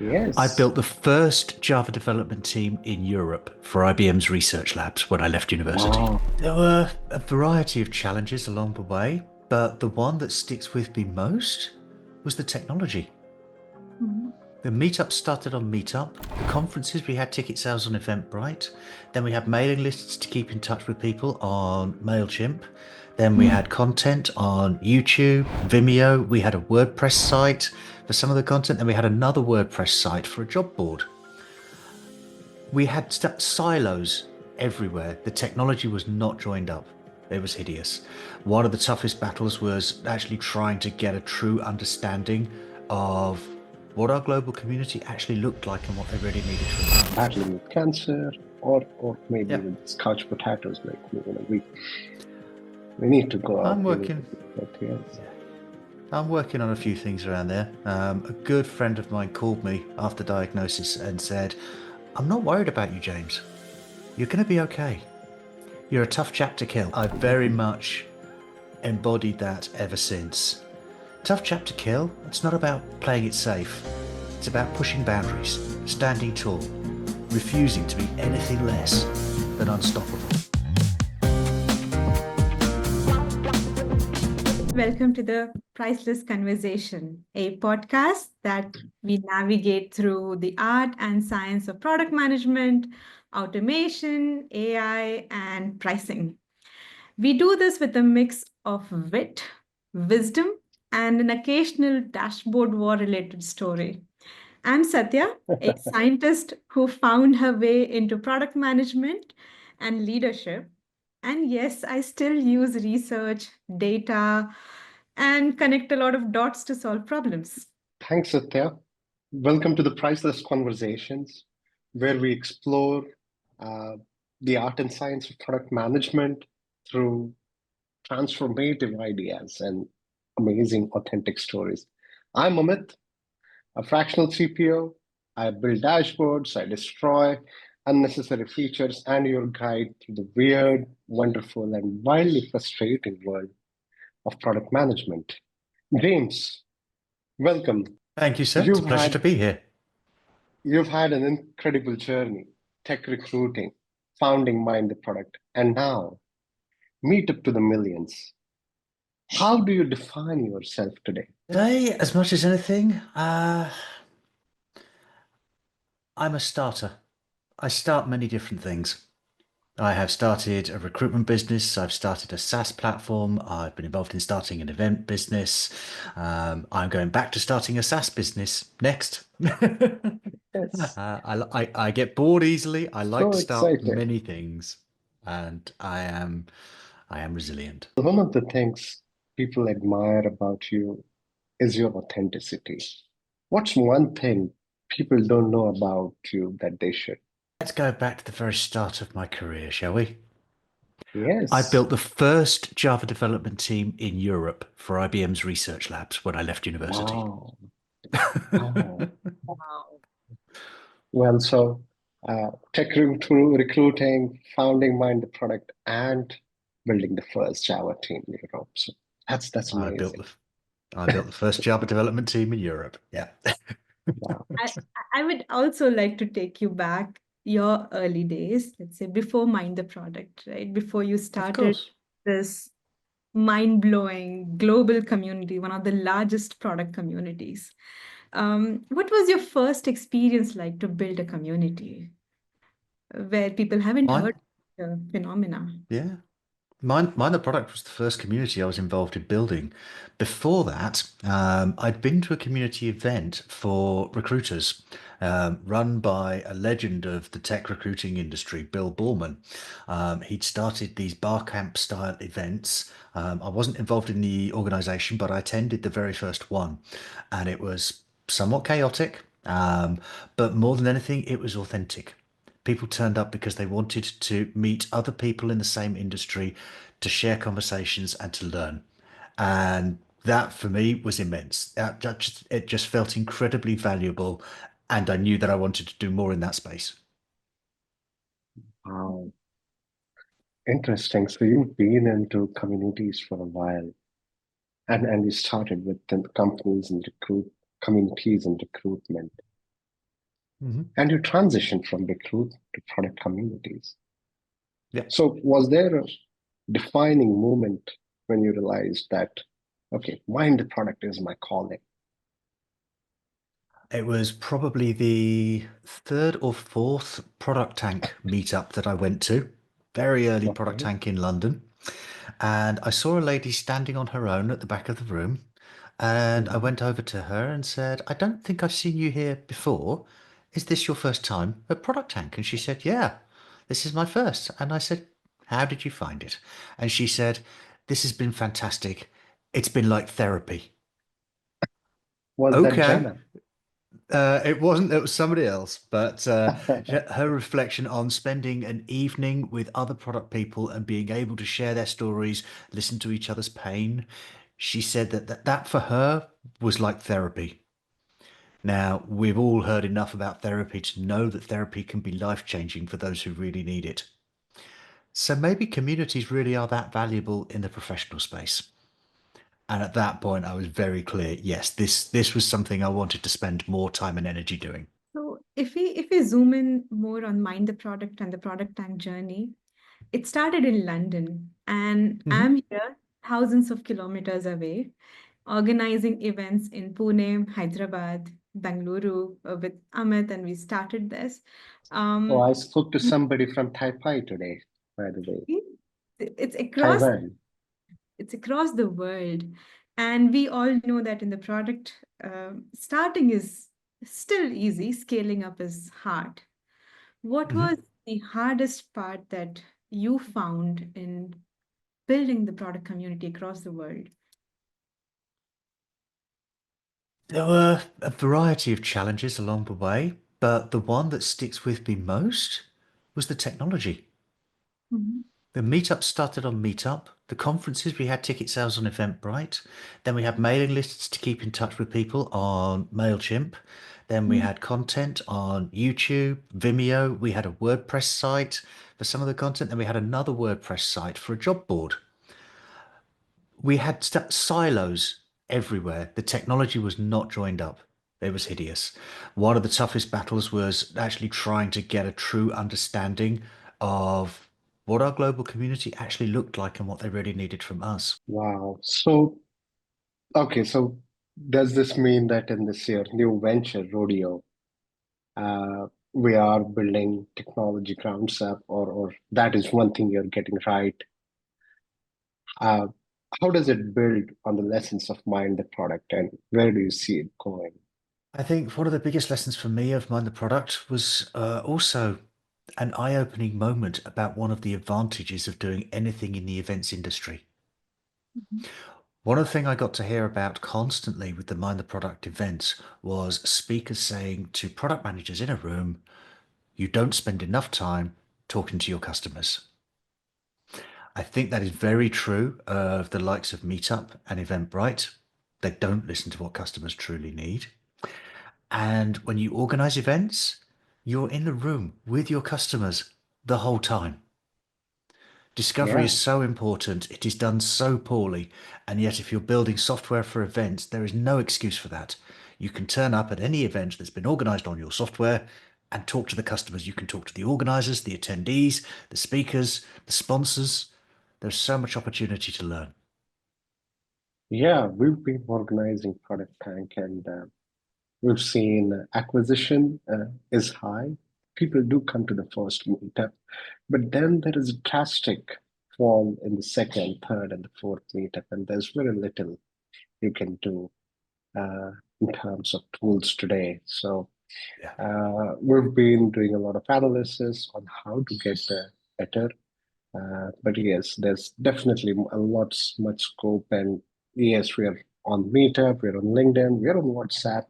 I Yes. built the first Java development team in Europe for IBM's research labs when I left university. Wow. There were a variety of challenges along the way, but the one that sticks with me most was the technology. Mhm. The meetup started on Meetup. The conferences, we had ticket sales on Eventbrite. Then we had mailing lists to keep in touch with people on MailChimp. Then we had content on YouTube, Vimeo. We had a WordPress site for some of the content. Then we had another WordPress site for a job board. We had silos everywhere. The technology was not joined up. It was hideous. One of the toughest battles was actually trying to get a true understanding of what our global community actually looked like and what they really needed from us. Battling with cancer or maybe Yeah. with couch potatoes like me. We need to go out. I'm We need to working. do that, yes. I'm working on a few things around there. A good friend of mine called me after diagnosis and said, "I'm not worried about you, James. You're going to be okay. You're a tough chap to kill." I've very much embodied that ever since. Tough chap to kill, it's not about playing it safe. It's about pushing boundaries, standing tall, refusing to be anything less than unstoppable. Welcome to the Priceless Conversation, a podcast that we navigate through the art and science of product management, automation, AI, and pricing. We do this with a mix of wit, wisdom, and an occasional dashboard war related story. I'm Satya, a scientist who found her way into product management and leadership. And yes, I still use research, data, and connect a lot of dots to solve problems. Thanks, Satya. Welcome to the Priceless Conversations, where we explore uh, the art and science of product management through transformative ideas and amazing, authentic stories. I'm Amit, a fractional CPO. I build dashboards, I destroy unnecessary features, and your guide through the weird, wonderful, and wildly frustrating world of product management. James, welcome. Thank you, sir. It's a You've pleasure to had be here. you've had an incredible journey, tech recruiting, founding Mind the Product, and now meet up to the millions. How do you define yourself today? Today, as much as anything, I'm a starter. I start many different things. I have started a recruitment business. I've started a SaaS platform. I've been involved in starting an event business. I'm going back to starting a SaaS business next. Yes, I get bored easily. I like so to start exciting. many things, and I am resilient. One of the things people admire about you is your authenticity. What's one thing people don't know about you that they should? Let's go back to the very start of my career, shall we? I Yes. built the first Java development team in Europe for IBM's research labs when I left university. Wow. Wow. Wow. Well, so recruiting, founding Mind the Product, and building the first Java team in Europe. So that's I built amazing. the I built the first Java development team in Europe. Yeah. Wow. I would also like to take you back your early days, let's say before Mind the Product, right? Before you Of started course. this mind-blowing global community, one of the largest product communities. What was your first experience like to build a community where people haven't Mine, heard the phenomena? yeah. Mine, the product was the first community I was involved in building. Before that, I'd been to a community event for recruiters, run by a legend of the tech recruiting industry, Bill Ballman. He'd started these bar camp style events. I wasn't involved in the organization, but I attended the very first one, and it was somewhat chaotic. But more than anything, it was authentic. People turned up because they wanted to meet other people in the same industry, to share conversations and to learn. And that for me was immense. It just felt incredibly valuable. And I knew that I wanted to do more in that space. Wow. Interesting. So you've been into communities for a while, and you started with the companies and recruitment. and you transitioned from recruit to product communities. Yeah. So was there a defining moment when you realized that, okay, mind the product is my calling? It was probably the third or fourth Product Tank meetup that I went to, very early Product Okay. Tank in London. And I saw a lady standing on her own at the back of the room. And I Mhm. went over to her and said, I don't think I've seen you here before. Is this your first time at Product Tank? And she said, yeah, this is my first. And I said, how did you find it? And she said, this has been fantastic. It's been like therapy. Was that Okay. Jenna? It wasn't, it was somebody else, but her reflection on spending an evening with other product people and being able to share their stories, listen to each other's pain. She said that for her was like therapy. Now, we've all heard enough about therapy to know that therapy can be life-changing for those who really need it. So maybe communities really are that valuable in the professional space. And at that point, I was very clear, yes, this was something I wanted to spend more time and energy doing. So if we zoom in more on Mind the Product and the Product Tank journey, it started in London, and Mhm. I'm here thousands of kilometers away, organizing events in Pune, Hyderabad, Bangalore with Amit, and we started this. Oh, Um, I spoke to somebody from Taipei today, by the way. it's across Taiwan. it's across the world, and we all know that in the product, starting is still easy, scaling up is hard. What Mhm. was the hardest part that you found in building the product community across the world? There were a variety of challenges along the way, but the one that sticks with me most was the technology. Mhm. The meetup started on Meetup. The conferences, we had ticket sales on Eventbrite. Then we had mailing lists to keep in touch with people on MailChimp. Then we Mhm. had content on YouTube, Vimeo. We had a WordPress site for some of the content. Then we had another WordPress site for a job board. We had silos everywhere. The technology was not joined up. It was hideous. One of the toughest battles was actually trying to get a true understanding of what our global community actually looked like and what they really needed from us. Wow. So, okay, so does this mean that in this year new venture, Rodeo, we are building technology grounds up, or that is one thing you're getting right? Uh, how does it build on the lessons of Mind the Product, and where do you see it going? I think one of the biggest lessons for me of Mind the Product was also an eye-opening moment about one of the advantages of doing anything in the events industry. Mhm. One of the things I got to hear about constantly with the Mind the Product events was speakers saying to product managers in a room, you don't spend enough time talking to your customers. I think that is very true of the likes of Meetup and Eventbrite. They don't listen to what customers truly need. And when you organize events, you're in the room with your customers the whole time. Discovery is Yeah, so important. It is done so poorly. And yet, if you're building software for events, there is no excuse for that. You can turn up at any event that's been organized on your software and talk to the customers. You can talk to the organizers, the attendees, the speakers, the sponsors. There's so much opportunity to learn. yeah, we've been organizing Product Tank, and we've seen acquisition is high. People do come to the first meetup, but then there is a drastic fall in the second, third, and the fourth meetup, and there's very little you can do uh, in terms of tools today. So Yeah. we've been doing a lot of analysis on how to get better. But yes, there's definitely a lot, much scope. And yes, we are on Meetup, we're on LinkedIn, we're on WhatsApp,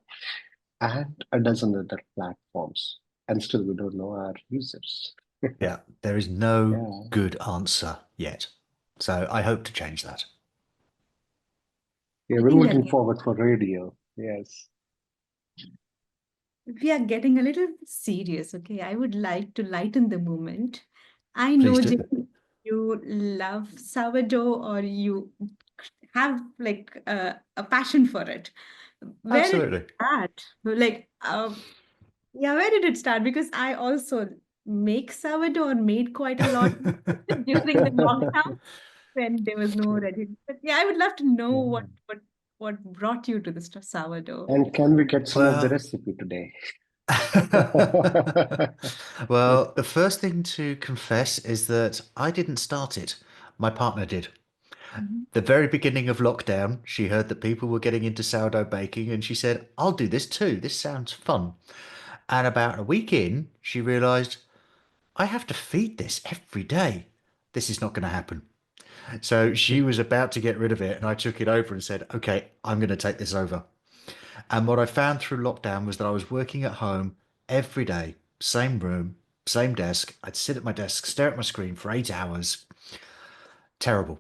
and a dozen other platforms. And still, we don't know our users. Yeah. There is no Yeah, good answer yet. So I hope to change that. yeah, I we're think looking forward for radio. Yes, we are getting a little serious. Okay, I would like to lighten the moment. I Please know, do. Jane, you love sourdough, or you have like a passion for it. Where did it Absolutely. start? Like, Yeah, where did it start? Because I also make sourdough or made quite a lot during the lockdown when there was no ready. But yeah, I would love to know Yeah. what brought you to the sourdough. And can we get some of the Well, recipe today? well, the first thing to confess is that I didn't start it. My partner did. Mhm. The very beginning of lockdown, she heard that people were getting into sourdough baking and she said, I'll do this too. This sounds fun. And about a week in, she realized, I have to feed this every day. This is not going to happen. So she was about to get rid of it, and I took it over and said, okay, I'm going to take this over. And what I found through lockdown was that I was working at home every day, same room, same desk. I'd sit at my desk, stare at my screen for 8 hours. Terrible.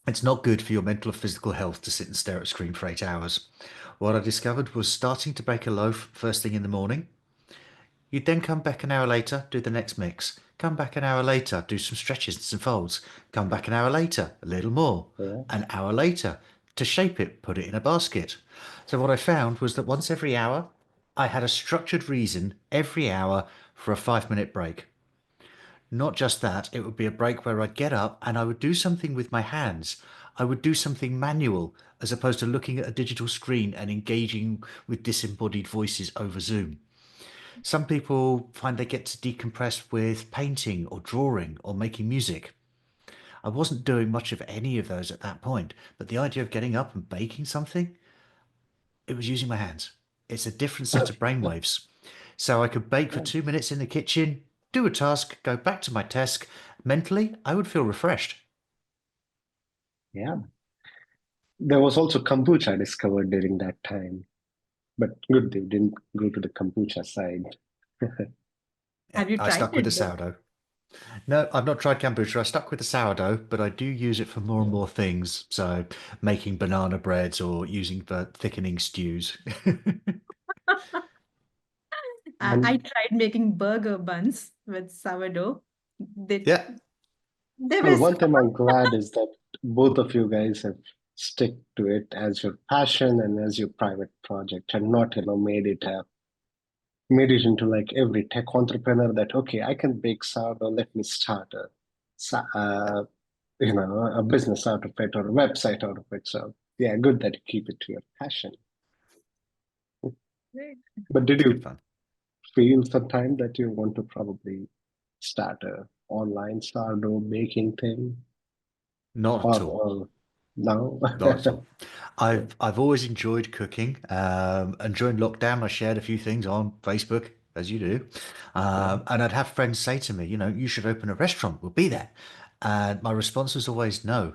It's not good for your mental or physical health to sit and stare at a screen for 8 hours. What I discovered was starting to bake a loaf first thing in the morning. You'd then come back an hour later, do the next mix. Come back an hour later, do some stretches and some folds. Come back an hour later, a little more. Yeah. An hour later, to shape it, put it in a basket. So what I found was that once every hour, I had a structured reason every hour for a 5 minute break. Not just that, it would be a break where I'd get up and I would do something with my hands. I would do something manual as opposed to looking at a digital screen and engaging with disembodied voices over Zoom. Some people find they get to decompress with painting or drawing or making music. I wasn't doing much of any of those at that point, but the idea of getting up and baking something, it was using my hands. It's a different set of brainwaves. So I could bake for 2 minutes in the kitchen, do a task, go back to my desk. Mentally, I would feel refreshed. Yeah. There was also kombucha I discovered during that time, but good, they didn't go to the kombucha side. Yeah, Have you I tried stuck with the it though? sourdough. No, I've not tried kombucha. I stuck with the sourdough, but I do use it for more and more things. So making banana breads or using for thickening stews. I And tried making burger buns with sourdough. They Yeah, they were well, one thing I'm glad is that both of you guys have stick to it as your passion and as your private project, and not made it into like every tech entrepreneur that okay, I can bake sourdough. Let me start sa- uh, a business out of it or a website out of it. So yeah, good that you keep it to your passion. But did it's good you fun. feel sometime that you want to probably start a online sourdough baking thing, Not at all. or no? Not at all. I've always enjoyed cooking. And during lockdown, I shared a few things on Facebook, as you do. Yeah, And I'd have friends say to me, you should open a restaurant. We'll be there. And my response was always no.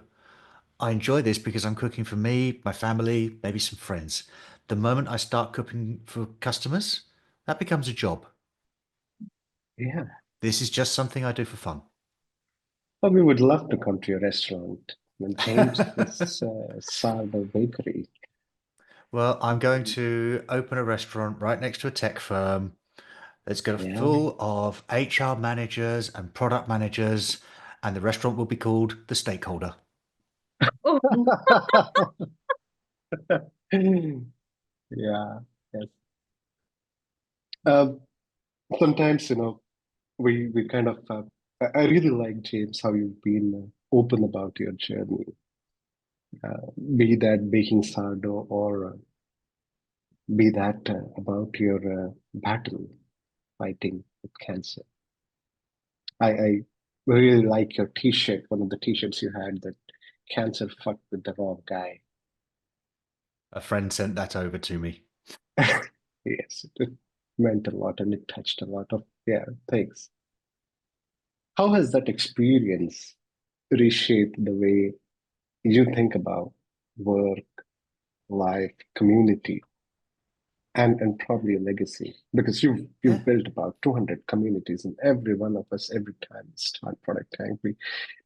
I enjoy this because I'm cooking for me, my family, maybe some friends. The moment I start cooking for customers, that becomes a job. yeah. This is just something I do for fun. Well, we would love to come to your restaurant and change this sourdough bakery. Well, I'm going to open a restaurant right next to a tech firm. It's got Yeah. full of HR managers and product managers, and the restaurant will be called The Stakeholder. oh, Yeah. Yes. Um, Sometimes, we kind of, I really like, James, how you've been open about your journey, be that baking sourdough or be that about your battle fighting with cancer. I really like your T-shirt, one of the T-shirts you had that cancer fucked with the wrong guy. A friend sent that over to me. Yes, it meant a lot and it touched a lot of, yeah, things. How has that experience reshaped the way you think about work, life, community, and probably a legacy? Because Yeah, you've built about 200 communities, and every one of us, every time we start Product Tank,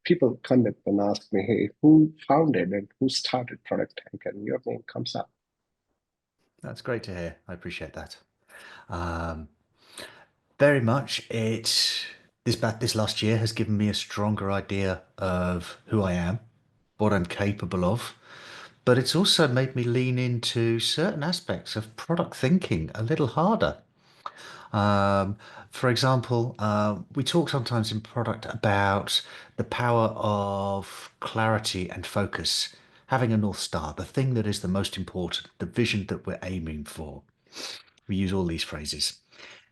people come up and ask me, "Hey, who founded and who started Product Tank?" And your name comes up. that's great to hear. I appreciate that. Um, Very much. This last year has given me a stronger idea of who I am, what I'm capable of, but it's also made me lean into certain aspects of product thinking a little harder. Um, for example, we talk sometimes in product about the power of clarity and focus, having a North Star, the thing that is the most important, the vision that we're aiming for. We use all these phrases.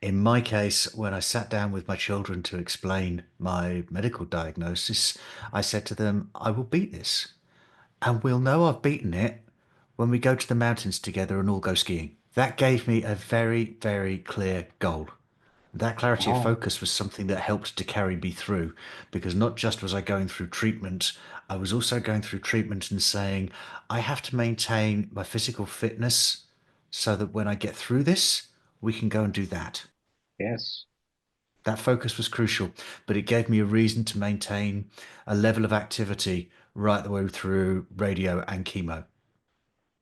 In my case, when I sat down with my children to explain my medical diagnosis, I said to them, I will beat this. And we'll know I've beaten it when we go to the mountains together and all go skiing. That gave me a very, very clear goal. That clarity of Wow. focus was something that helped to carry me through because not just was I going through treatment, I was also going through treatment and saying, I have to maintain my physical fitness so that when I get through this, we can go and do that. Yes. That focus was crucial, but it gave me a reason to maintain a level of activity right the way through radio and chemo.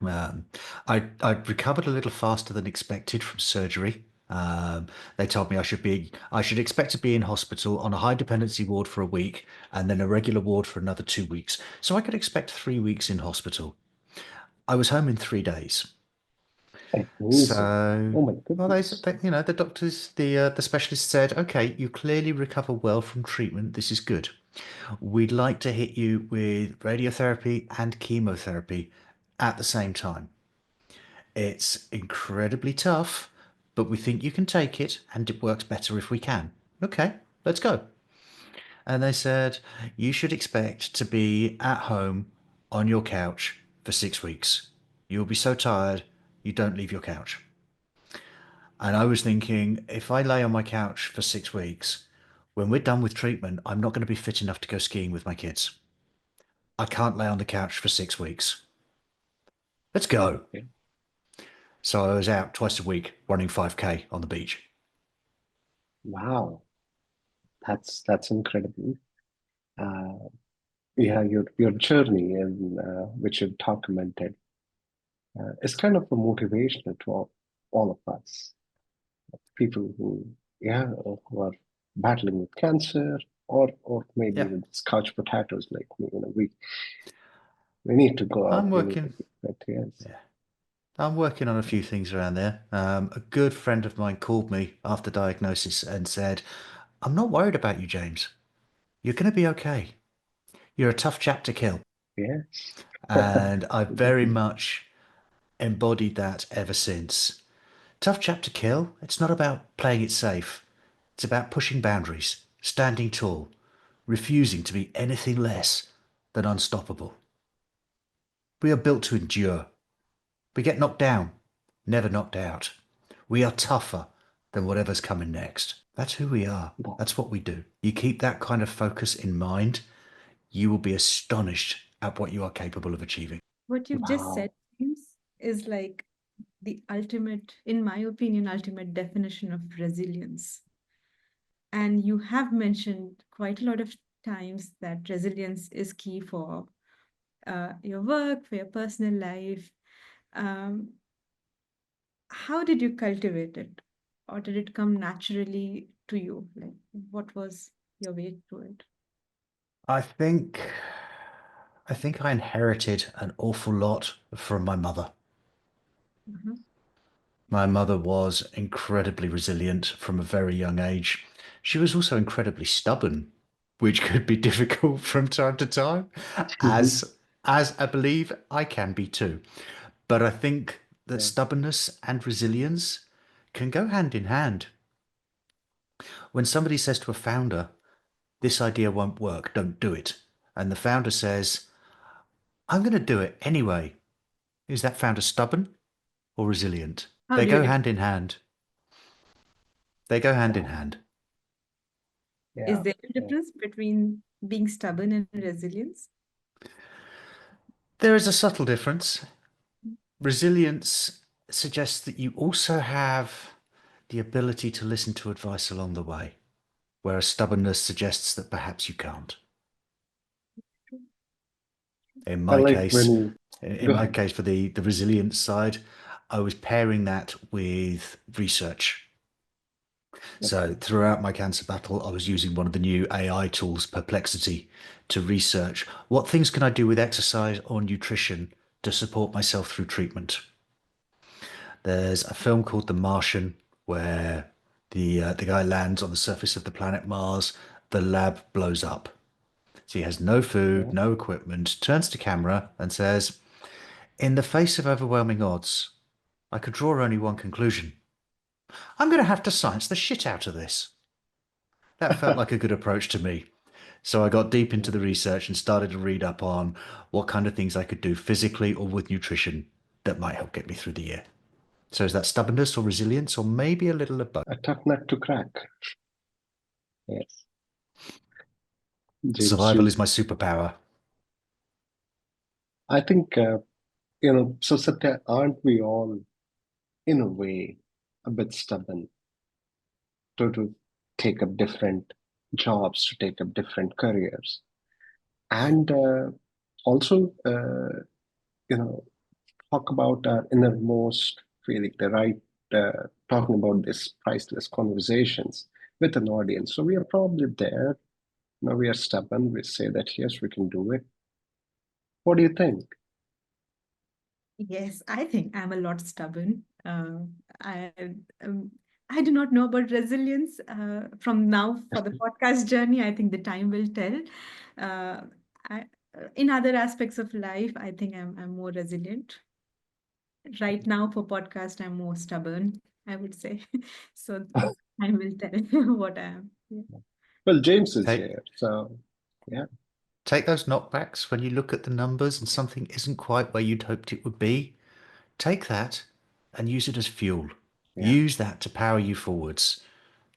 Um, I'd recovered a little faster than expected from surgery. They told me I should expect to be in hospital on a high dependency ward for a week and then a regular ward for another 2 weeks. So I could expect 3 weeks in hospital. I was home in 3 days. Amazing. So, Oh my well, goodness. the doctors, the specialist said, okay, you clearly recover well from treatment. This is good. We'd like to hit you with radiotherapy and chemotherapy at the same time. It's incredibly tough, but we think you can take it and it works better if we can. Okay, let's go. And they said, you should expect to be at home on your couch for 6 weeks. You'll be so tired, you don't leave your couch. And I was thinking, if I lay on my couch for 6 weeks, when we're done with treatment, I'm not going to be fit enough to go skiing with my kids. I can't lay on the couch for 6 weeks. Let's go. Okay. So I was out twice a week running 5K on the beach. Wow. That's incredible. Uh, yeah, your journey and which you've documented is kind of a motivation to all of us, people who, yeah, who are battling with cancer or maybe Yeah, with these couch potatoes like me. We need to go out. I'm We need to working. be fit. Yes. Yeah, I'm working on a few things around there. A good friend of mine called me after diagnosis and said, I'm not worried about you, James. You're going to be okay. You're a tough chap to kill. Yes. And I've very Definitely. much embodied that ever since. Tough chap to kill, it's not about playing it safe. It's about pushing boundaries, standing tall, refusing to be anything less than unstoppable. We are built to endure. We get knocked down, never knocked out. We are tougher than whatever's coming next. That's who we are. Wow. That's what we do. You keep that kind of focus in mind, you will be astonished at what you are capable of achieving. What you've just said, Wow. James, is like the ultimate, in my opinion, ultimate definition of resilience. And you have mentioned quite a lot of times that resilience is key for your work, for your personal life. Um, how did you cultivate it? Or did it come naturally to you? Like, what was your way through it? I think I think I inherited an awful lot from my mother. Mhm. My mother was incredibly resilient from a very young age. She was also incredibly stubborn, which could be difficult from time to time, Mhm. as I believe I can be too. But I think that Yeah. stubbornness and resilience can go hand in hand. When somebody says to a founder, this idea won't work, don't do it, and the founder says, I'm going to do it anyway, is that founder stubborn or resilient? How They do you go define? hand in hand. They go hand in Wow. hand. Is Yeah. there a Yeah. difference between being stubborn and resilience? There is a subtle difference. Resilience suggests that you also have the ability to listen to advice along the way, whereas stubbornness suggests that perhaps you can't. In I my like when case, you in go my ahead. case for the resilience side, I was pairing that with research. So Okay. throughout my cancer battle, I was using one of the new AI tools, Perplexity, to research what things can I do with exercise or nutrition to support myself through treatment. There's a film called The Martian, where the guy lands on the surface of the planet Mars, the lab blows up. So he has no food, Yeah. no equipment, turns to camera and says, "In the face of overwhelming odds, I could draw only one conclusion. I'm going to have to science the shit out of this." That felt like a good approach to me. So I got deep into the research and started to read up on what kind of things I could do physically or with nutrition that might help get me through the year. So is that stubbornness or resilience or maybe a little of both? A tough nut to crack. Yes. James, Survival is my superpower. I think, so Satya, aren't we all, in a way, a bit stubborn to take up different jobs, to take up different careers, and also, talk about our innermost feeling, the right, talking about these priceless conversations with an audience. So we are probably there. We are stubborn. We say that, yes, we can do it. What do you think? Yes, I think I'm a lot stubborn. I um, I do not know about resilience. From now for the podcast journey, I think the time will tell. Uh, in other aspects of life, I think I'm more resilient. Right now for podcast, I'm more stubborn, I would say. So time will tell what I am. Yeah. Well, James is Take, here. So, yeah. take those knockbacks when you look at the numbers and something isn't quite where you'd hoped it would be. Take that and use it as fuel. Yeah. Use that to power you forwards.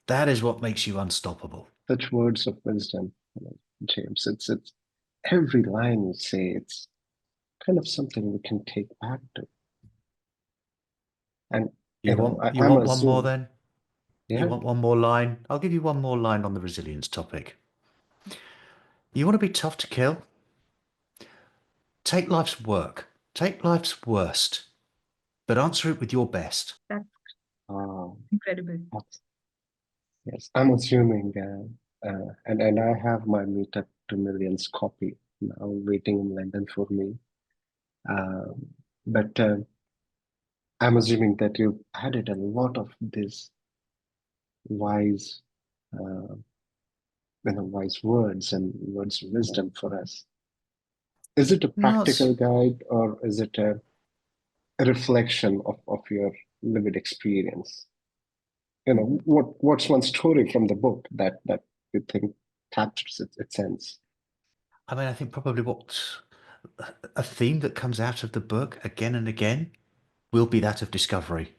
That is what makes you unstoppable. Such words of wisdom, James. It's every line you say, it's kind of something we can take back to. And, You I'm want one more assuming, then? You yeah, want one more line? I'll give you one more line on the resilience topic. You want to be tough to kill? Take life's work. Take life's worst, but answer it with your best. That's uh, incredible. yes, I'm assuming, and I have my Meetup to Millions copy now waiting in London for me. But I'm assuming that you've added a lot of this wise, uh, wise words and words of wisdom for us. Is it a Not, practical guide or is it a reflection of your lived experience? What's one story from the book that you think captures its sense? I think probably what a theme that comes out of the book again and again will be that of discovery.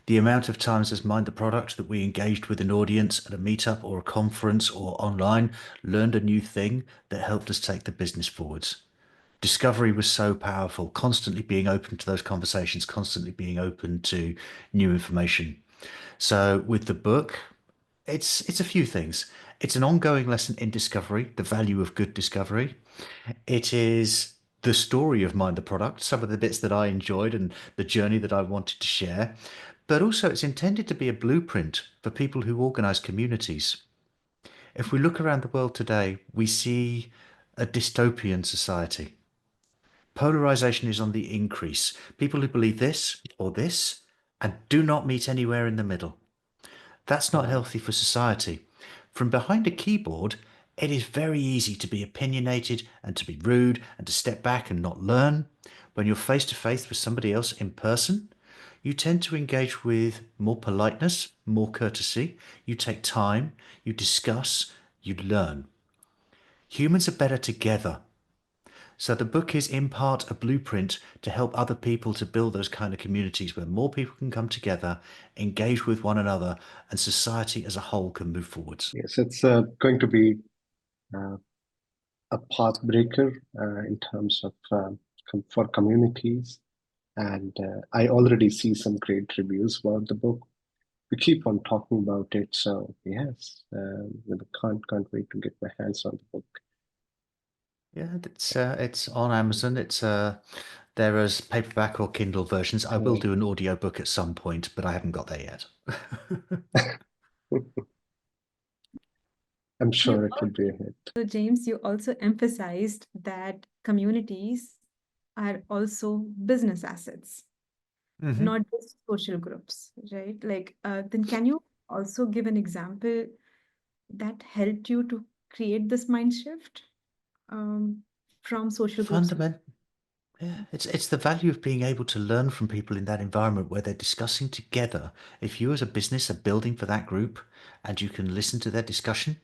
The amount of times as Mind the Product that we engaged with an audience at a meetup or a conference or online, learned a new thing that helped us take the business forwards. Discovery was so powerful, constantly being open to those conversations, constantly being open to new information. So with the book, it's a few things. It's an ongoing lesson in discovery, the value of good discovery. It is the story of Mind the Product, some of the bits that I enjoyed and the journey that I wanted to share. But also, it's intended to be a blueprint for people who organize communities. If we look around the world today, we see a dystopian society. Polarization is on the increase. People who believe this or this and do not meet anywhere in the middle. That's not Uh, healthy for society. From behind a keyboard, it is very easy to be opinionated and to be rude and to step back and not learn. When you're face to face with somebody else in person, you tend to engage with more politeness, more courtesy. You take time, you discuss, you learn. Humans are better together. So the book is in part a blueprint to help other people to build those kind of communities where more people can come together, engage with one another, and society as a whole can move forwards. yes, it's going to be uh, a path breaker in terms of for communities. And I already see some great reviews about the book. We keep on talking about it. So yes, can't wait to get my hands on the book. Yeah, it's on Amazon. It's there as paperback or Kindle versions. I will Yeah. do an audiobook at some point, but I haven't got there yet. I'm You sure it would be a hit. also, James, you also emphasized that communities are also business assets. Hmm. not just social groups, right? Like, then can you also give an example that helped you to create this mind shift um, from social groups? Fundament, yeah, it's the value of being able to learn from people in that environment where they're discussing together. If you as a business are building for that group and you can listen to their discussion,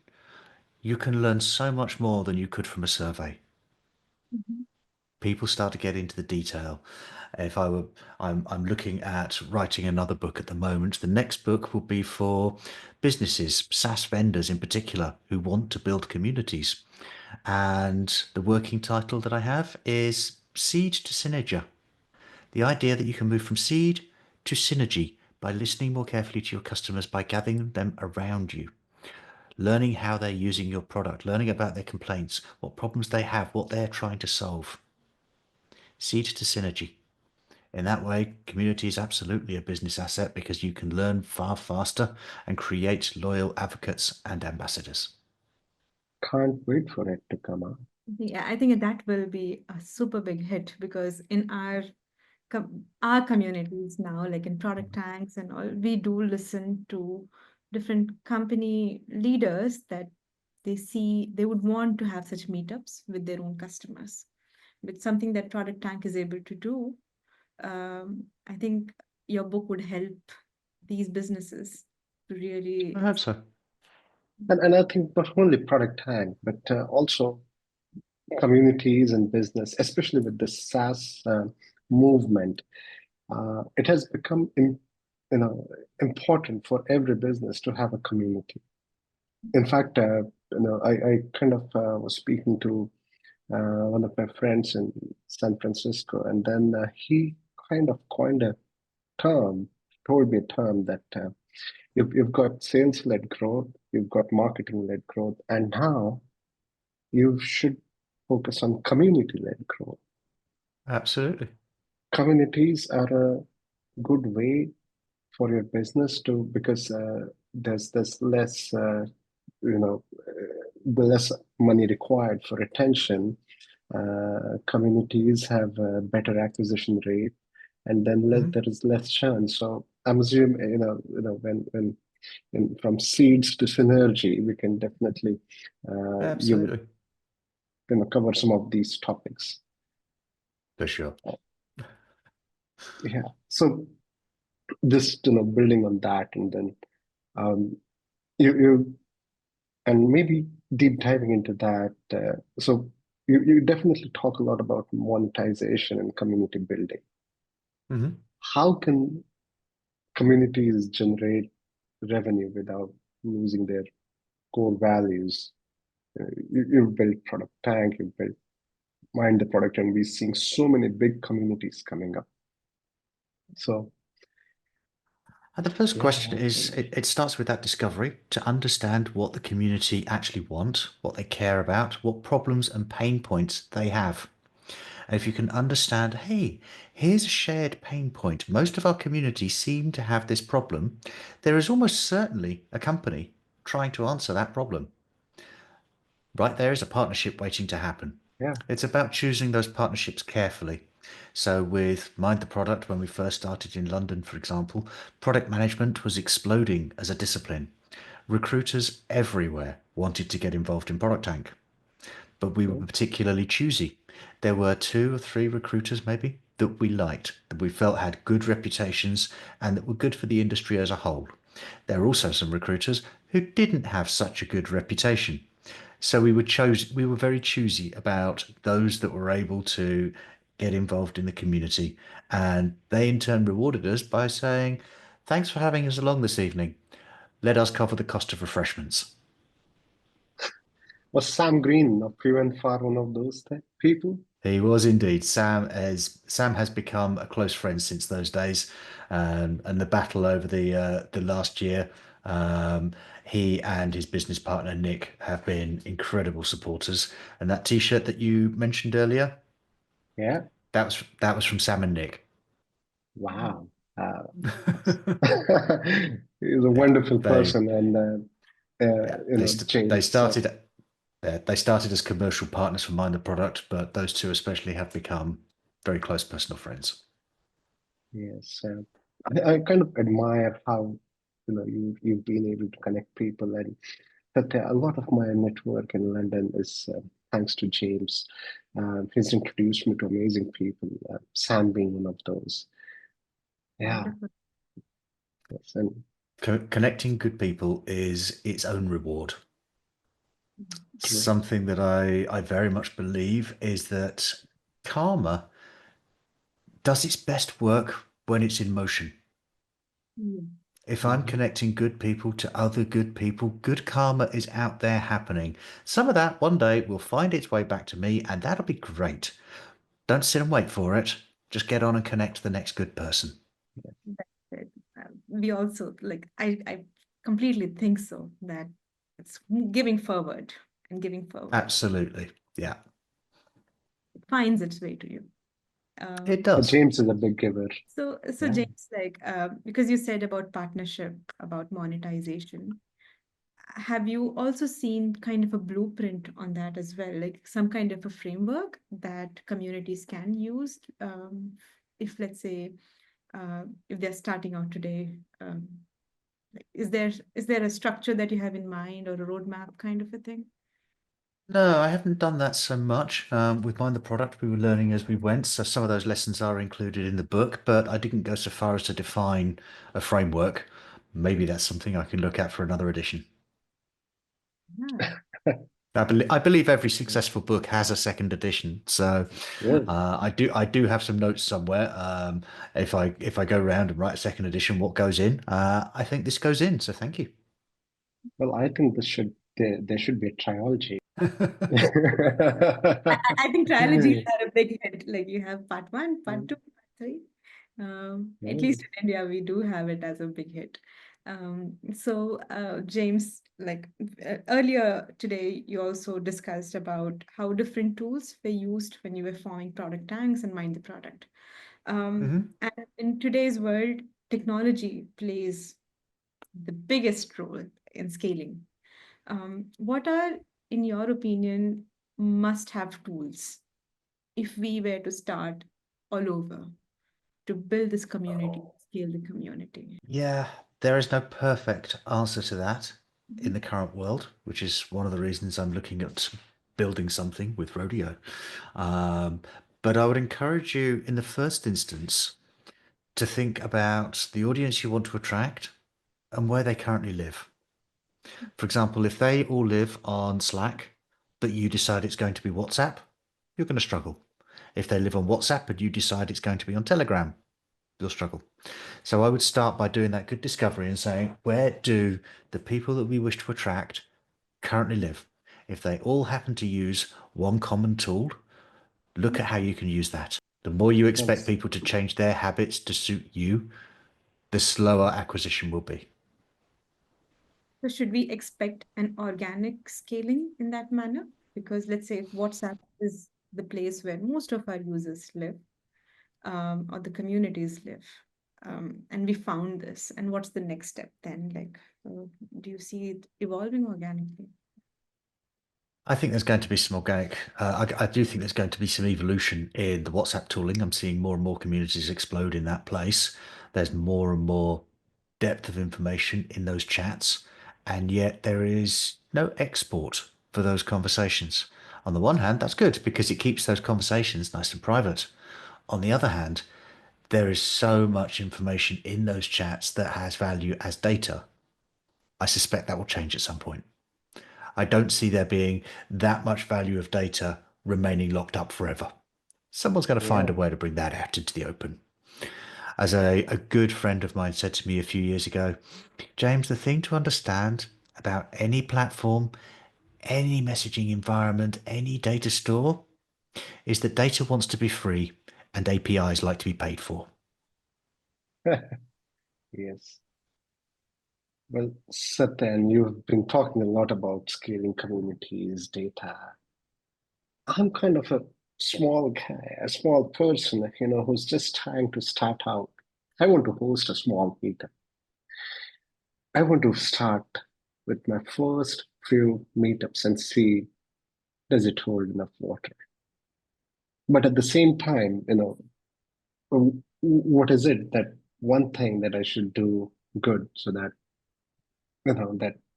you can learn so much more than you could from a survey. Mhm. People start to get into the detail. If I were, I'm looking at writing another book at the moment. The next book will be for businesses, SaaS vendors in particular, who want to build communities. And the working title that I have is Seed to Synergy. The idea that you can move from seed to synergy by listening more carefully to your customers, by gathering them around you, learning how they're using your product, learning about their complaints, what problems they have, what they're trying to solve. Seed to synergy. In that way, community is absolutely a business asset because you can learn far faster and create loyal advocates and ambassadors. Can't wait for it to come out. Yeah, I think that will be a super big hit because in our communities now, like in product tanks and all, we do listen to different company leaders that they would want to have such meetups with their own customers. With something that Product Tank is able to do, I think your book would help these businesses to I really. hope so. And I think not only product tag, but also communities and business, especially with the SaaS movement, it has become you know important for every business to have a community. In fact, I kind of was speaking to one of my friends in San Francisco, and then he kind of coined a term, told me a term that you've got sales-led growth, you've got marketing-led growth, and now you should focus on community-led growth. Absolutely. Communities are a good way for your business to because there's less the less money required for retention. Communities have a better acquisition rate, and then Mhm. there is less churn. So I'm assuming from seeds to synergy, we can definitely you would Absolutely. cover some of these topics. For sure. Yeah. So just building on that, and then um, you and maybe deep diving into that. So you definitely talk a lot about monetization and community building. Hmm. How can communities generate revenue without losing their core values? You've built Product Tank, you've built Mind the Product, and we're seeing so many big communities coming up. So And the first question yeah, is it starts with that discovery to understand what the community actually want, what they care about, what problems and pain points they have. And if you can understand, hey, here's a shared pain point. Most of our community seem to have this problem. There is almost certainly a company trying to answer that problem. Right there is a partnership waiting to happen. yeah, It's about choosing those partnerships carefully. So, with Mind the Product, when we first started in London, for example, product management was exploding as a discipline. Recruiters everywhere wanted to get involved in Product Tank, but we were yeah. particularly choosy. There were two or three recruiters, maybe, that we liked, that we felt had good reputations and that were good for the industry as a whole. There were also some recruiters who didn't have such a good reputation. So we were very choosy about those that were able to get involved in the community. And they in turn rewarded us by saying, thanks for having us along this evening. Let us cover the cost of refreshments. Was Sam Green of Few and Far one of those people? He was indeed. Sam has become a close friend since those days, and the battle over the last year. Um, he and his business partner Nick have been incredible supporters. And that T-shirt that you mentioned earlier, Yeah. that was from Sam and Nick. Wow. He's a wonderful They person, and yeah they they James. So started they started as commercial partners for Mind the Product, but those two especially have become very close personal friends. Yes, I kind of admire how you've been able to connect people, and that a lot of my network in London is thanks to James. He's introduced me to amazing people, Sam being one of those. Yeah, Wonderful. yes, and Connecting good people is its own reward. true. Something that I very much believe is that karma does its best work when it's in motion. Mm. If I'm Mhm. connecting good people to other good people, good karma is out there happening. Some of that one day will find its way back to me, and that'll be great. Don't sit and wait for it. Just get on and connect to the next good person. That's it. We also like I completely think so that it's giving forward and giving forward. Absolutely. Yeah, It finds its way to you. it Um, does. James is a big giver. so Yeah. James, like because you said about partnership, about monetization, have you also seen kind of a blueprint on that as well, like some kind of a framework that communities can use if let's say if they're starting out today? Like, is there a structure that you have in mind or a roadmap kind of a thing? No, I haven't done that so much. With Mind the Product, we were learning as we went, so some of those lessons are included in the book, but I didn't go so far as to define a framework. Maybe that's something I can look at for another edition. Yeah. I believe every successful book has a second edition, so Yeah. I do have some notes somewhere. If I go around and write a second edition, what goes in? I think this goes in, so thank you. Well, I think there should be a trilogy. I think trilogies are a big hit. Like you have part one, part two, part three. At Yeah. least in India, we do have it as a big hit. James, like earlier today, you also discussed about how different tools were used when you were forming product tanks and mind the product. Mhm. And in today's world, technology plays the biggest role in scaling. What are, in your opinion, must-have tools if we were to start all over to build this community, scale the community? Yeah, there is no perfect answer to that in Mhm. the current world, which is one of the reasons I'm looking at building something with Rodeo. Um, but I would encourage you, in the first instance, to think about the audience you want to attract and where they currently live. For example, if they all live on Slack, but you decide it's going to be WhatsApp, you're going to struggle. If they live on WhatsApp and you decide it's going to be on Telegram, you'll struggle. So I would start by doing that good discovery and saying, where do the people that we wish to attract currently live? If they all happen to use one common tool, look at how you can use that. The more you expect That's people to change their habits to suit you, the slower acquisition will be. So should we expect an organic scaling in that manner? Because let's say if WhatsApp is the place where most of our users live, or the communities live, and we found this, and what's the next step then? Like, do you see it evolving organically? I think there's going to be some organic. I do think there's going to be some evolution in the WhatsApp tooling. I'm seeing more and more communities explode in that place. There's more and more depth of information in those chats, and yet there is no export for those conversations. On the one hand, that's good because it keeps those conversations nice and private. On the other hand, there is so much information in those chats that has value as data. I suspect that will change at some point. I don't see there being that much value of data remaining locked up forever. Someone's going to find yeah. a way to bring that out into the open. As a good friend of mine said to me a few years ago, James, the thing to understand about any platform, any messaging environment, any data store is that data wants to be free and APIs like to be paid for. Yes. Well, Satyan, you've been talking a lot about scaling communities, data. I'm kind of a small guy, a small person, who's just trying to start out. I want to host a small meetup. I want to start with my first few meetups and see, does it hold enough water? But at the same time, what is it that one thing that I should do good so that,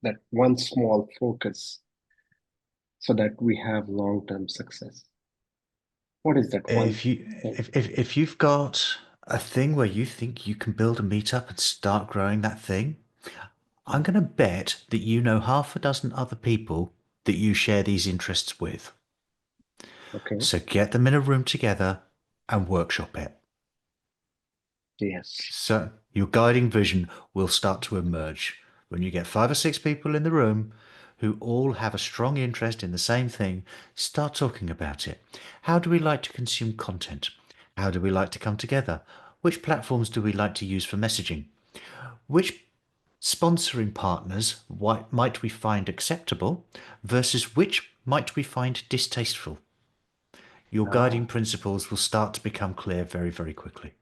that one small focus so that we have long-term success? What is that one If you thing? if you've got a thing where you think you can build a meetup and start growing that thing, I'm going to bet that you know half a dozen other people that you share these interests with. Okay. So get them in a room together and workshop it. Yes. So your guiding vision will start to emerge when you get 5 or 6 people in the room who all have a strong interest in the same thing. Start talking about it. How do we like to consume content? How do we like to come together? Which platforms do we like to use for messaging? Which sponsoring partners might we find acceptable versus which might we find distasteful? Your Ah, guiding principles will start to become clear very, very quickly.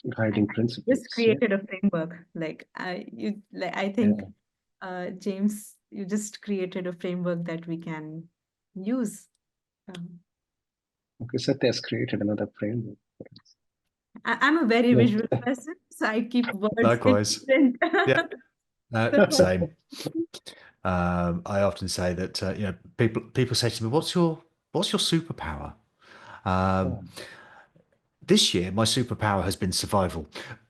I guiding just principles. Yeah. created a framework. I think, Yeah. James, you just created a framework that we can use. Um, Okay. Satya has created another framework. I'm a very Like, visual person, so I keep words in Likewise. print. Yeah, So, same. I often say that people say to me, "What's your superpower?" Um, oh, this year, my superpower has been survival,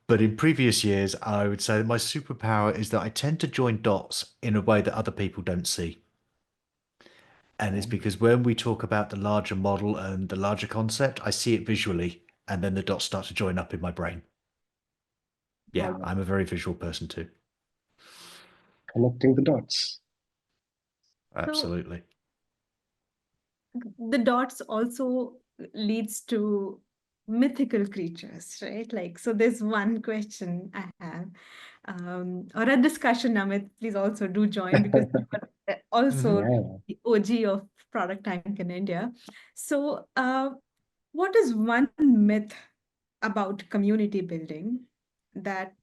but in previous years, I would say that my superpower is that I tend to join dots in a way that other people don't see, and it's oh, because when we talk about the larger model and the larger concept, I see it visually, and then the dots start to join up in my brain. all Yeah, right. I'm a very visual person too. Connecting the dots. so Absolutely. the dots also leads to mythical creatures, right? Like, so there's one question I have, or a discussion, Amit, please also do join because you are also Hmm. Yeah. the OG of Product Tank in India. So, what is one myth about community building that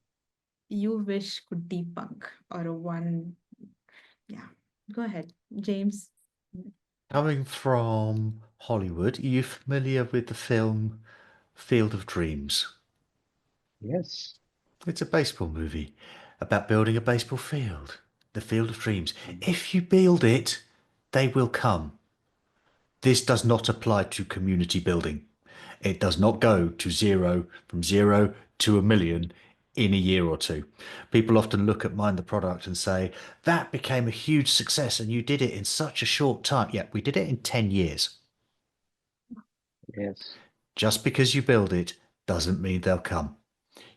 you wish could debunk, or a one, yeah, go ahead, James. Coming from Hollywood, are you familiar with the film Field of Dreams? Yes. It's a baseball movie about building a baseball field, the Field of Dreams. Mm. If you build it, they will come. This does not apply to community building. It does not go to zero, from 0 to 1 million in a year or two. People often look at Mind the Product and say, that became a huge success and you did it in such a short time. Yeah, we did it in 10 years. Yes. Just because you build it doesn't mean they'll come.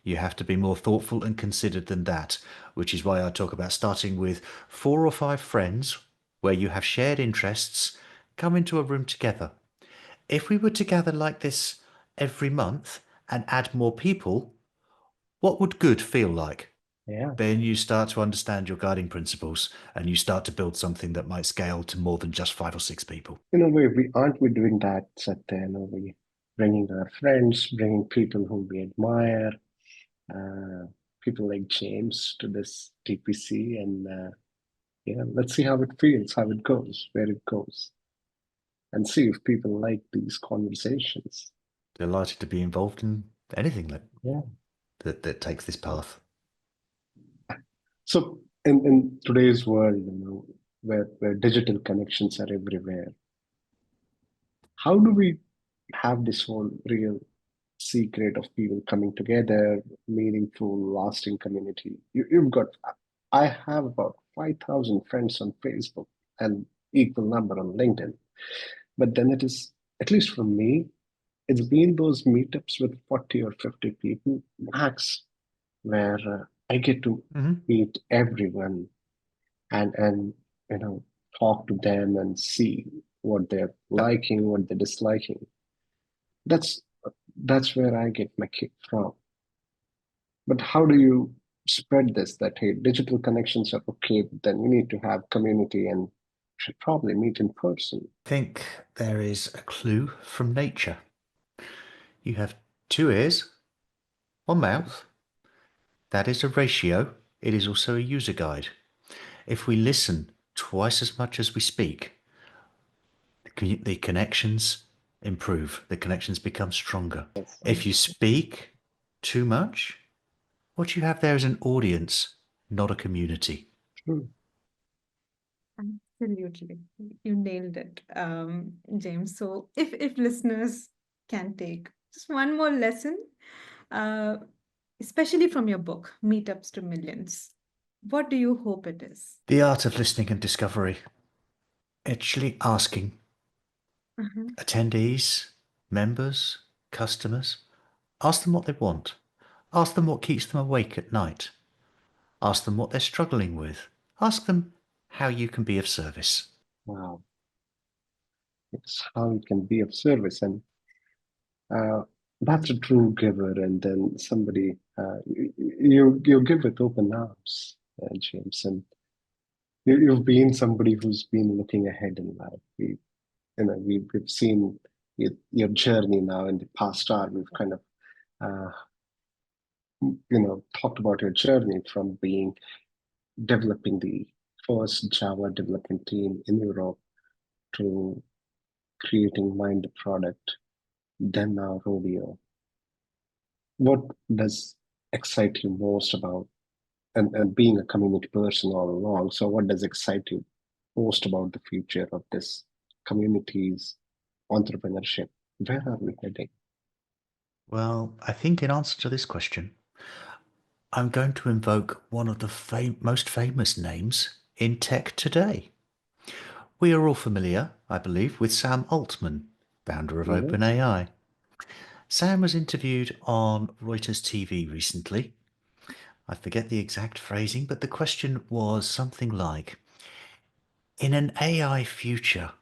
You have to be more thoughtful and considered than that, which is why I talk about starting with 4 or 5 friends where you have shared interests. Come into a room together. If we were to gather like this every month and add more people, what would good feel like? Yeah. Then you start to understand your guiding principles and you start to build something that might scale to more than just 5 or 6 people. In a way, we aren't we doing that, Satya? We bringing our friends, bringing people whom we admire, uh, people like James to this TPC, and yeah, let's see how it feels, how it goes, where it goes, and see if people like these conversations. Delighted to be involved in anything Yeah. that takes this path. So in today's world, where digital connections are everywhere, how do we have this whole real secret of people coming together, meaningful, lasting community? You've got, I have about 5,000 friends on Facebook and equal number on LinkedIn. But then it is, at least for me, it's been those meetups with 40 or 50 people max where I get to Mhm. meet everyone and you know talk to them and see what they're Yep. liking, what they're disliking. That's that's where I get my kick from. But how do you spread this that hey, digital connections are okay, but then we need to have community and should probably meet in person? Think there is a clue from nature. You have 2 ears, one mouth. That is a ratio. It is also a user guide. If we listen twice as much as we speak, the connections improve, the connections become stronger. Yes. If you speak too much, what you have there is an audience, not a community. True. Absolutely. You nailed it, James. So if listeners can take just one more lesson, uh, especially from your book, Meetups to Millions, what do you hope it is? The art of listening and discovery. Actually asking Uh-huh. attendees, members, customers, ask them what they want. Ask them what keeps them awake at night. Ask them what they're struggling with. Ask them how you can be of service. Wow. It's how you can be of service. And uh, that's a true giver. And then somebody, you give with open arms, James. And you've been somebody who's been looking ahead in life. We've seen your journey now in the past hour. We've kind of, uh, talked about your journey from being developing the first Java development team in Europe to creating Mind the product, then now Rodeo. What does excite you most about and being a community person all along? So what does excite you most about the future of this community's entrepreneurship? Where are we heading? Well, I think in answer to this question, I'm going to invoke one of the most famous names in tech today. We are all familiar, I believe, with Sam Altman, founder of Yeah. OpenAI. Sam was interviewed on Reuters TV recently. I forget the exact phrasing, but the question was something like, in an AI future,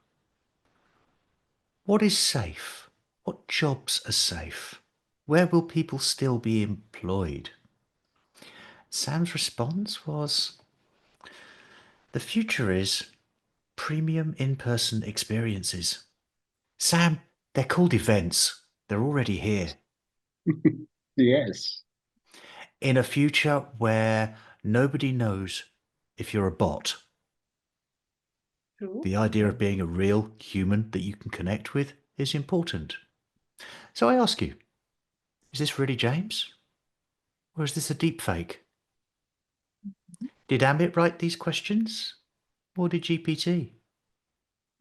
what is safe? What jobs are safe? Where will people still be employed? Sam's response was, the future is premium in-person experiences. Sam, they're called events. They're already here. Yes. In a future where nobody knows if you're a bot, True. the idea of being a real human that you can connect with is important. So I ask you, is this really James? Or is this a deep fake? Did Amit write these questions? Or did GPT?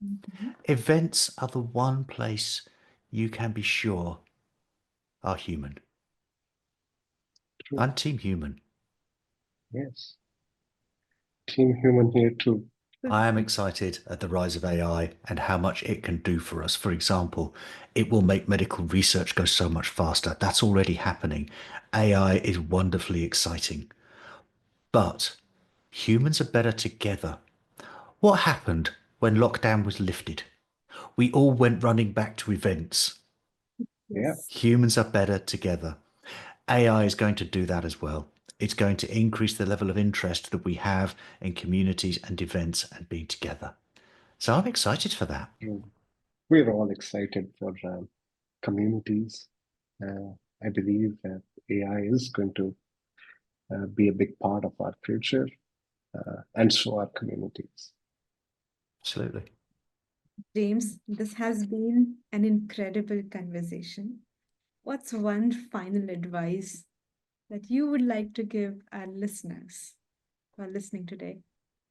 Mhm. Events are the one place you can be sure are human. True. I'm team human. Yes. Team human here too. I am excited at the rise of AI and how much it can do for us. For example, it will make medical research go so much faster. That's already happening. AI is wonderfully exciting. But humans are better together. What happened when lockdown was lifted? We all went running back to events. Yeah. Yes. Humans are better together. AI is going to do that as well. It's going to increase the level of interest that we have in communities and events and being together. So I'm excited for that. True. We're all excited for communities. I believe that AI is going to be a big part of our future, and so our communities. Absolutely. James, this has been an incredible conversation. What's one final advice that you would like to give our listeners who are listening today?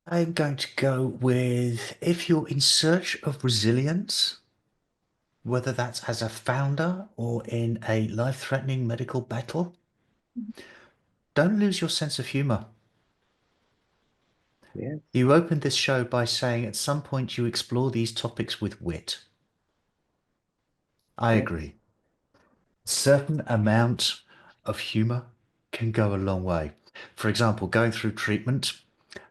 I'm going to go with if you're in search of resilience, whether that's as a founder or in a life threatening medical battle, don't lose your sense of humor. Yes. You opened this show by saying at some point you explore these topics with wit. I Yes. agree. Certain amount of humor can go a long way. For example, going through treatment,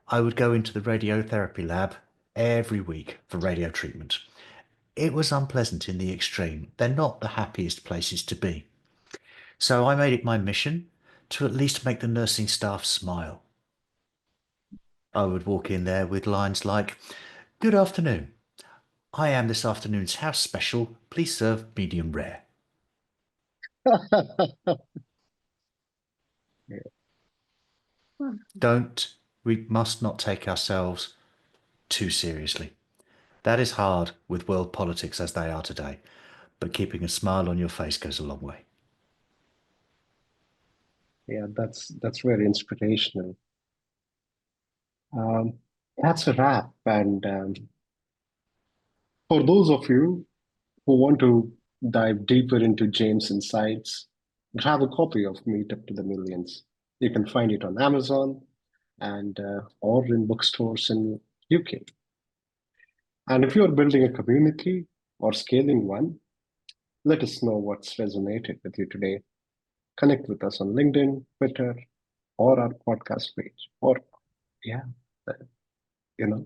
I would go into the radiotherapy lab every week for radio treatment. It was unpleasant in the extreme. They're not the happiest places to be. So I made it my mission to at least make the nursing staff smile. I would walk in there with lines like, "Good afternoon. I am this afternoon's house special. Please serve medium rare." We must not take ourselves too seriously. That is hard with world politics as they are today. but keeping a smile on your face goes a long way. Yeah, that's very inspirational. That's a wrap. And for those of you who want to dive deeper into James' insights, grab a copy of Meet Up to the Millions. You can find it on Amazon and or in bookstores in UK. And if you're building a community or scaling one, let us know what's resonated with you today. Connect with us on LinkedIn, Twitter, or our podcast page, or yeah,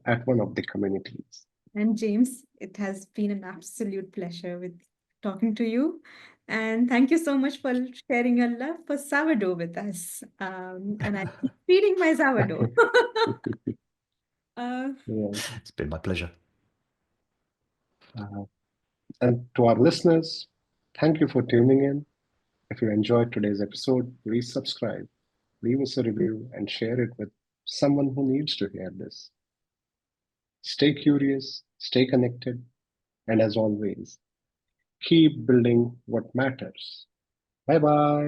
at one of the communities. And James, it has been an absolute pleasure with talking to you. And thank you so much for sharing your love for sourdough with us. And I keep feeding my sourdough. uh, Yeah. It's been my pleasure. And to our listeners, thank you for tuning in. If you enjoyed today's episode, please subscribe, leave us a review, and share it with someone who needs to hear this. Stay curious, stay connected, and as always, keep building what matters. Bye bye.